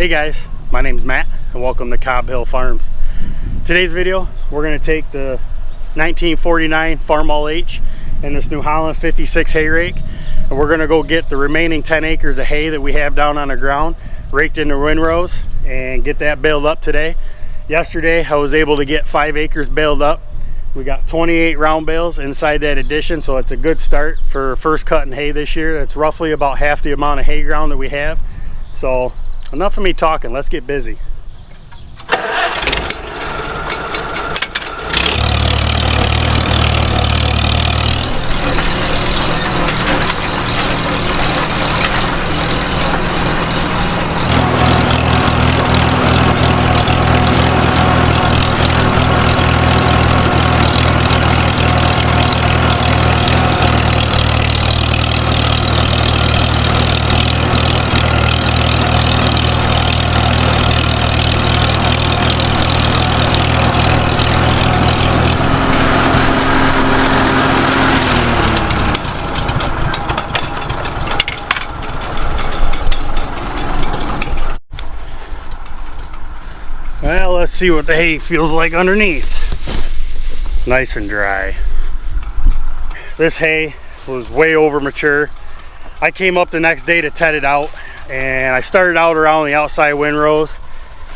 Hey guys, my name's Matt and welcome to Cobb Hill Farms. Today's video, we're going to take the 1949 Farmall H and this New Holland 56 hay rake, and we're going to go get the remaining 10 acres of hay that we have down on the ground raked into windrows and get that baled up today. Yesterday I was able to get 5 acres baled up. We got 28 round bales inside that addition, so it's a good start for first cutting hay this year. That's roughly about half the amount of hay ground that we have. So enough of me talking, let's get busy. Well, let's see what the hay feels like underneath. Nice and dry. This hay was way over mature. I came up the next day to tet it out, and I started out around the outside windrows,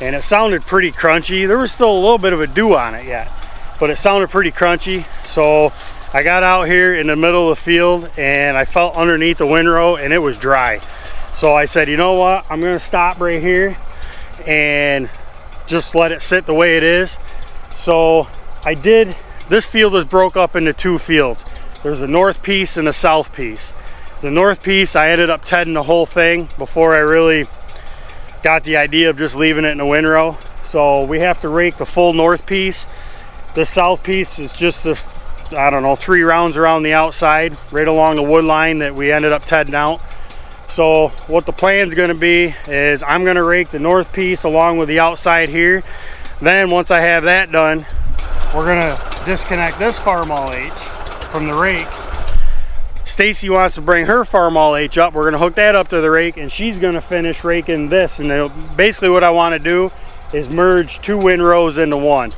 and it sounded pretty crunchy. There was still a little bit of a dew on it yet, but it sounded pretty crunchy. So I got out here in the middle of the field and I felt underneath the windrow and it was dry. So I said, you know what, I'm gonna stop right here and just let it sit the way it is. So I did. This field is broke up into two fields. There's a north piece and a south piece. The north piece, I ended up tedding the whole thing before I really got the idea of just leaving it in a windrow. So we have to rake the full north piece. The south piece is just a, I don't know, 3 rounds around the outside, right along the wood line that we ended up tedding out. So what the plan's going to be is I'm going to rake the north piece along with the outside here. Then once I have that done, we're going to disconnect this Farmall H from the rake. Stacy wants to bring her Farmall H up. We're going to hook that up to the rake, and she's going to finish raking this. And then basically what I want to do is merge 2 windrows into one.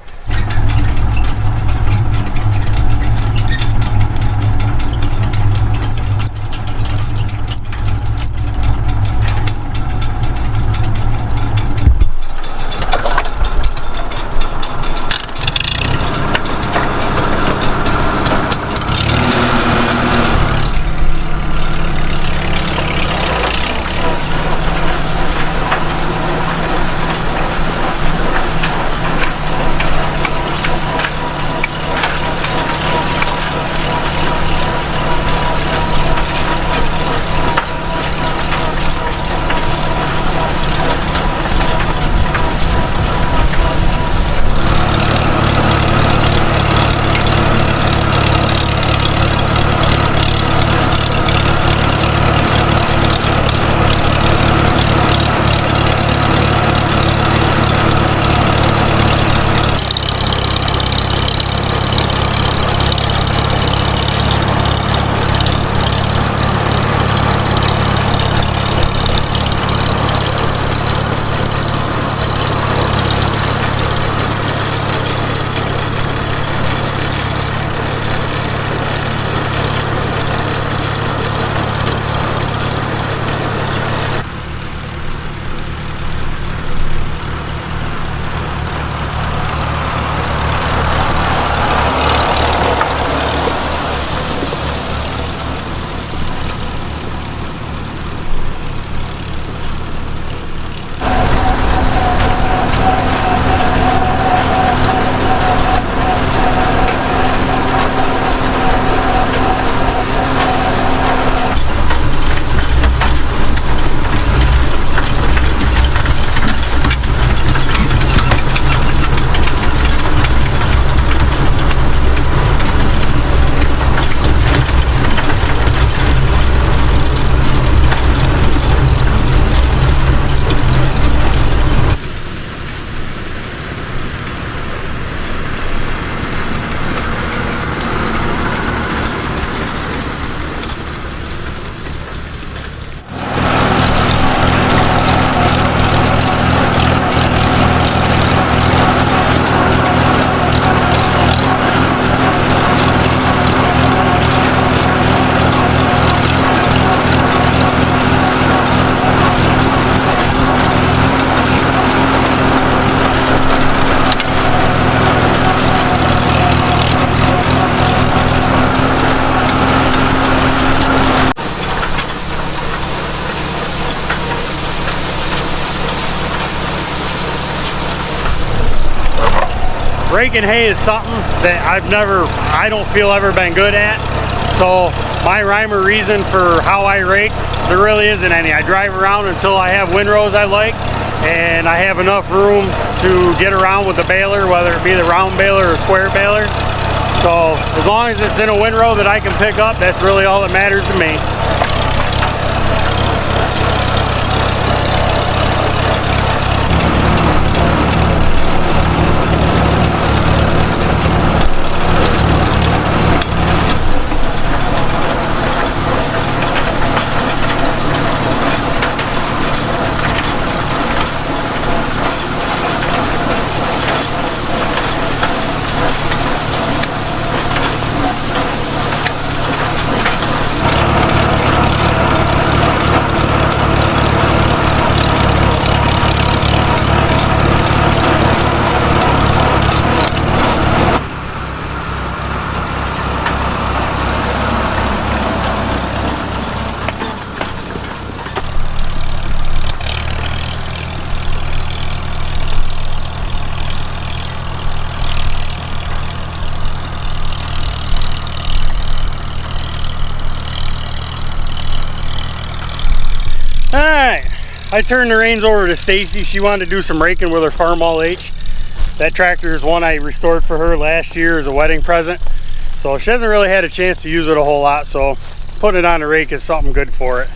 raking hay is something that I don't feel ever been good at. So my rhyme or reason for how I rake, there really isn't any. I drive around until I have windrows I like, and I have enough room to get around with the baler, whether it be the round baler or square baler. So as long as it's in a windrow that I can pick up, that's really all that matters to me. Alright, I turned the reins over to Stacy. She wanted to do some raking with her Farmall H. That tractor is one I restored for her last year as a wedding present. So she hasn't really had a chance to use it a whole lot, so putting it on a rake is something good for it.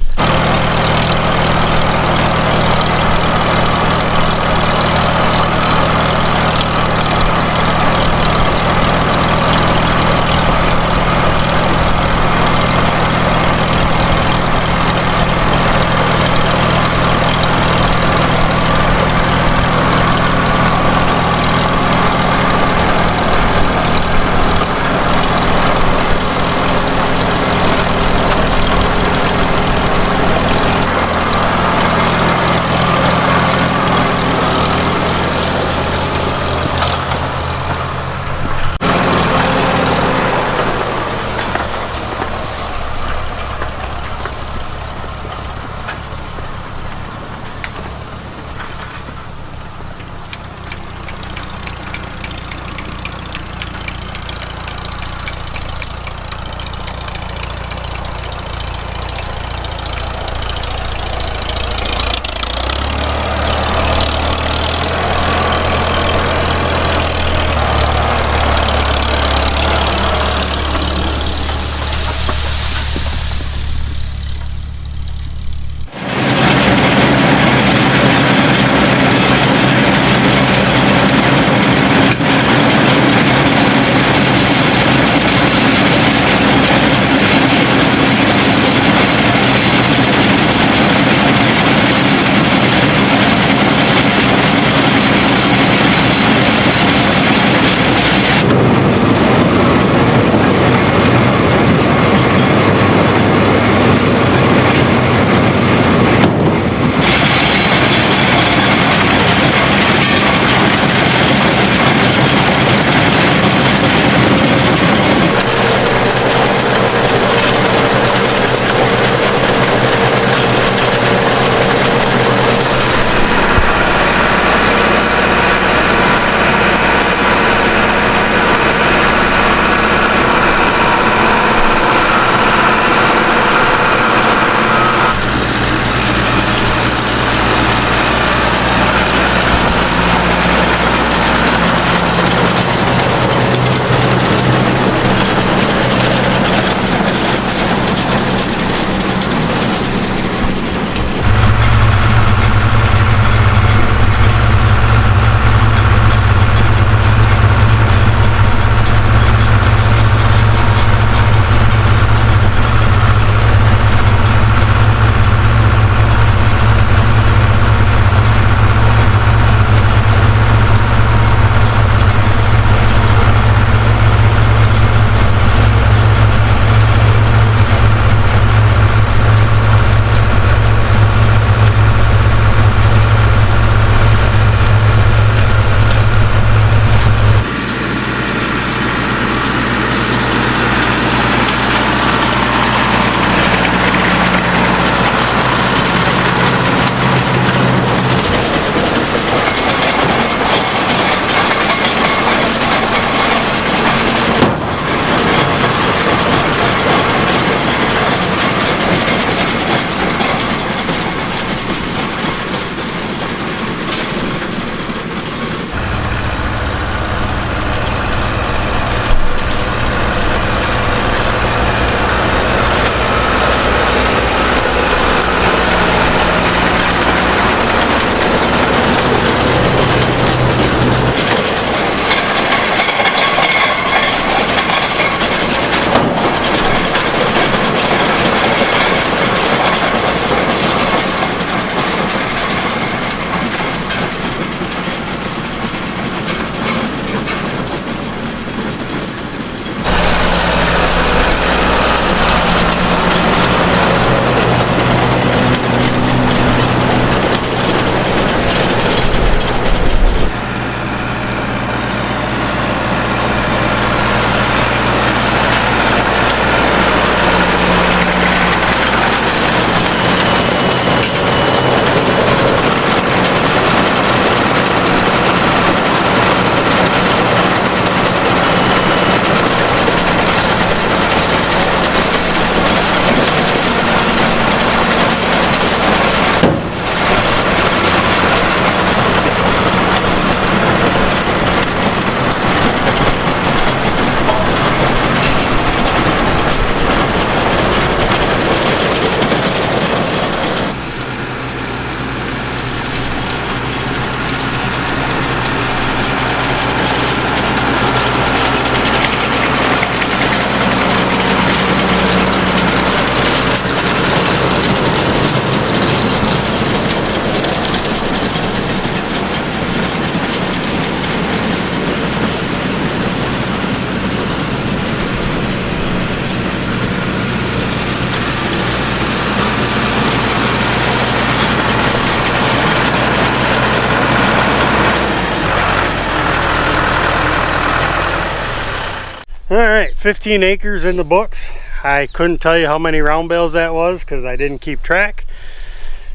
All right, 15 acres in the books. I couldn't tell you how many round bales that was because I didn't keep track.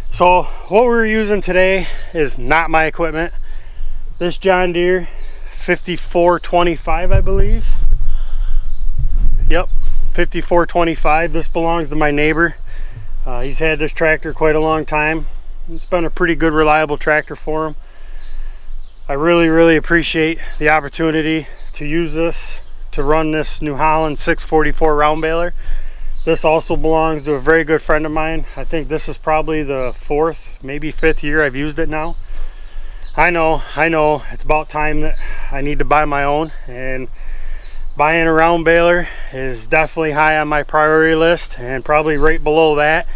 So what we're using today is not my equipment. This John Deere 5425, I believe. Yep, 5425. This belongs to my neighbor. He's had this tractor quite a long time. It's been a pretty good, reliable tractor for him. I really appreciate the opportunity to use this to run this New Holland 644 round baler. This also belongs to a very good friend of mine. I think this is probably the 4th, maybe 5th year I've used it now. I know, it's about time that I need to buy my own, and buying a round baler is definitely high on my priority list, and probably right below that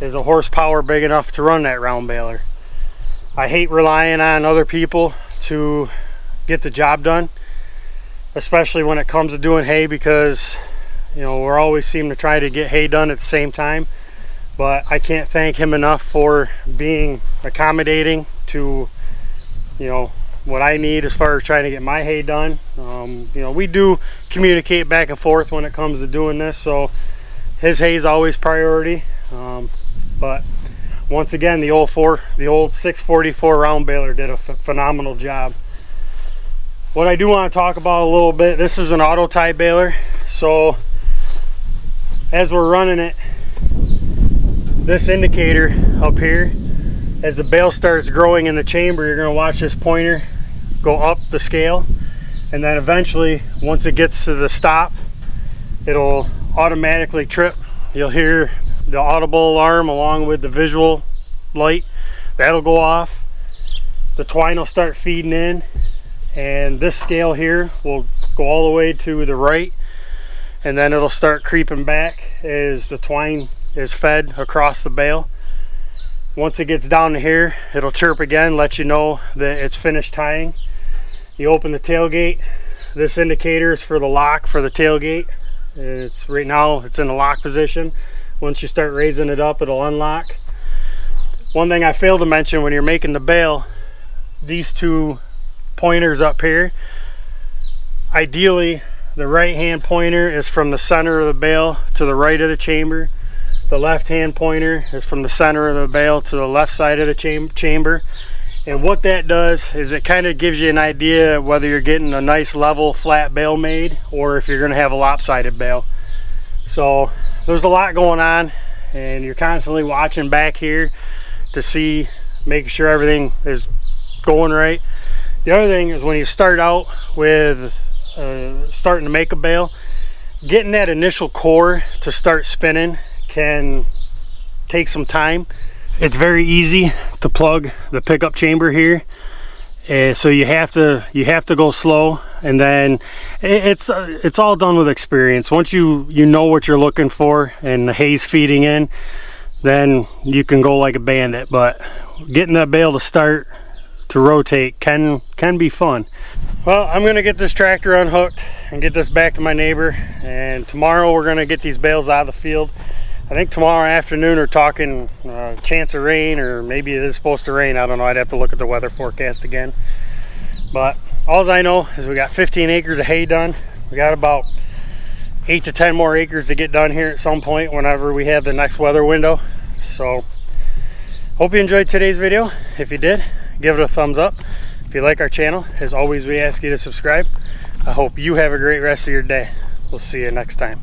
is a horsepower big enough to run that round baler. I hate relying on other people to get the job done, especially when it comes to doing hay, because you know, we're always seem to try to get hay done at the same time. But I can't thank him enough for being accommodating to, you know, what I need as far as trying to get my hay done. You know, we do communicate back and forth when it comes to doing this, so his hay is always priority. But once again, the old 644 round baler did a phenomenal job. What I do want to talk about a little bit, this is an auto tie baler, so as we're running it, this indicator up here, as the bale starts growing in the chamber, you're going to watch this pointer go up the scale, and then eventually once it gets to the stop, it'll automatically trip. You'll hear the audible alarm along with the visual light. That'll go off. The twine will start feeding in, and this scale here will go all the way to the right, and then it'll start creeping back as the twine is fed across the bale. Once it gets down to here, it'll chirp again, let you know that it's finished tying. You open the tailgate. This indicator is for the lock for the tailgate. It's right now it's in the lock position. Once you start raising it up, it'll unlock. One thing I failed to mention, when you're making the bale, these two pointers up here, ideally the right hand pointer is from the center of the bale to the right of the chamber. The left hand pointer is from the center of the bale to the left side of the chamber. And what that does is it kind of gives you an idea whether you're getting a nice level flat bale made or if you're going to have a lopsided bale. So there's a lot going on, and you're constantly watching back here to see, making sure everything is going right. The other thing is, when you start out with starting to make a bale, getting that initial core to start spinning can take some time. It's very easy to plug the pickup chamber here, so you have to go slow, and then it's all done with experience. Once you know what you're looking for and the hay's feeding in, then you can go like a bandit. But getting that bale to start to rotate can be fun. Well, I'm gonna get this tractor unhooked and get this back to my neighbor, and tomorrow we're gonna get these bales out of the field. I think tomorrow afternoon we're talking chance of rain, or maybe it is supposed to rain. I don't know. I'd have to look at the weather forecast again. But all I know is we got 15 acres of hay done. We got about 8 to 10 more acres to get done here at some point whenever we have the next weather window. So hope you enjoyed today's video. If you did, give it a thumbs up. If you like our channel, as always, we ask you to subscribe. I hope you have a great rest of your day. We'll see you next time.